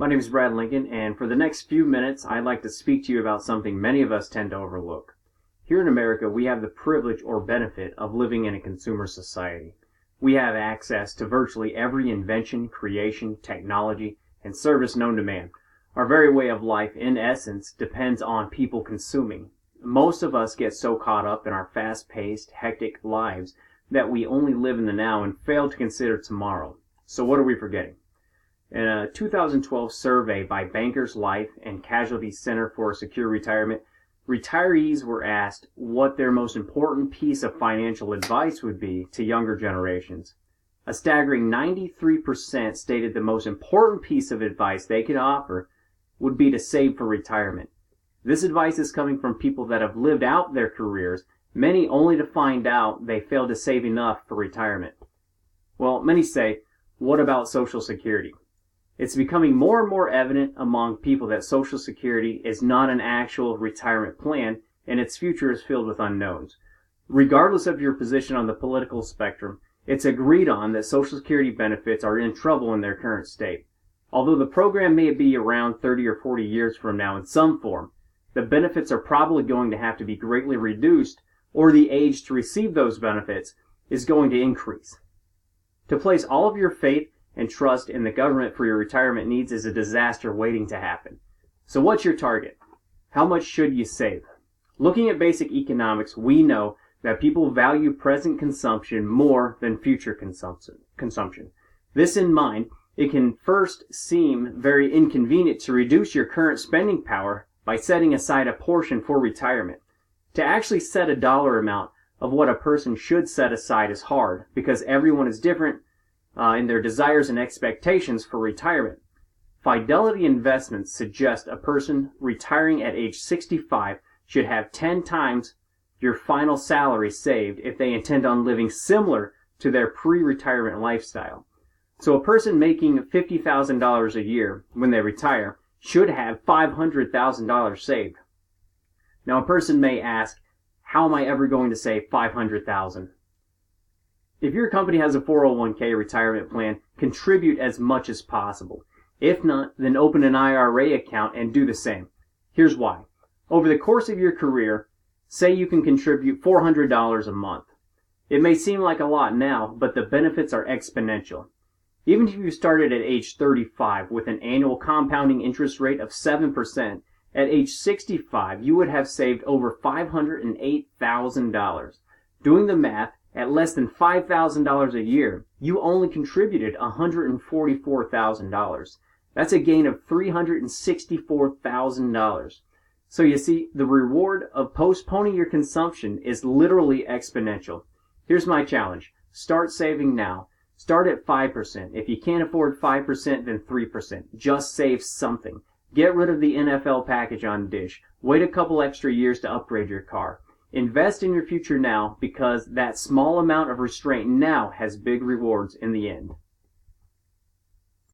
My name is Brad Lincoln, and for the next few minutes, I'd like to speak to you about something many of us tend to overlook. Here in America, we have the privilege or benefit of living in a consumer society. We have access to virtually every invention, creation, technology, and service known to man. Our very way of life, in essence, depends on people consuming. Most of us get so caught up in our fast-paced, hectic lives that we only live in the now and fail to consider tomorrow. So what are we forgetting? In a 2012 survey by Bankers Life and Casualty Center for Secure Retirement, retirees were asked what their most important piece of financial advice would be to younger generations. A staggering 93% stated the most important piece of advice they could offer would be to save for retirement. This advice is coming from people that have lived out their careers, many only to find out they failed to save enough for retirement. Well, many say, what about Social Security? It's becoming more and more evident among people that Social Security is not an actual retirement plan, and its future is filled with unknowns. Regardless of your position on the political spectrum, it's agreed on that Social Security benefits are in trouble in their current state. Although the program may be around 30 or 40 years from now in some form, the benefits are probably going to have to be greatly reduced, or the age to receive those benefits is going to increase. To place all of your faith and trust in the government for your retirement needs is a disaster waiting to happen. So what's your target? How much should you save? Looking at basic economics, we know that people value present consumption more than future consumption. This in mind, it can first seem very inconvenient to reduce your current spending power by setting aside a portion for retirement. To actually set a dollar amount of what a person should set aside is hard because everyone is different in their desires and expectations for retirement. Fidelity Investments suggest a person retiring at age 65 should have 10 times your final salary saved if they intend on living similar to their pre-retirement lifestyle. So a person making $50,000 a year when they retire should have $500,000 saved. Now a person may ask, how am I ever going to save $500,000? If your company has a 401k retirement plan, contribute as much as possible. If not, then open an IRA account and do the same. Here's why. Over the course of your career, say you can contribute $400 a month. It may seem like a lot now, but the benefits are exponential. Even if you started at age 35 with an annual compounding interest rate of 7%, at age 65 you would have saved over $508,000. Doing the math, at less than $5,000 a year, you only contributed $144,000. That's a gain of $364,000. So you see, the reward of postponing your consumption is literally exponential. Here's my challenge. Start saving now. Start at 5%. If you can't afford 5%, then 3%. Just save something. Get rid of the NFL package on Dish. Wait a couple extra years to upgrade your car. Invest in your future now because that small amount of restraint now has big rewards in the end.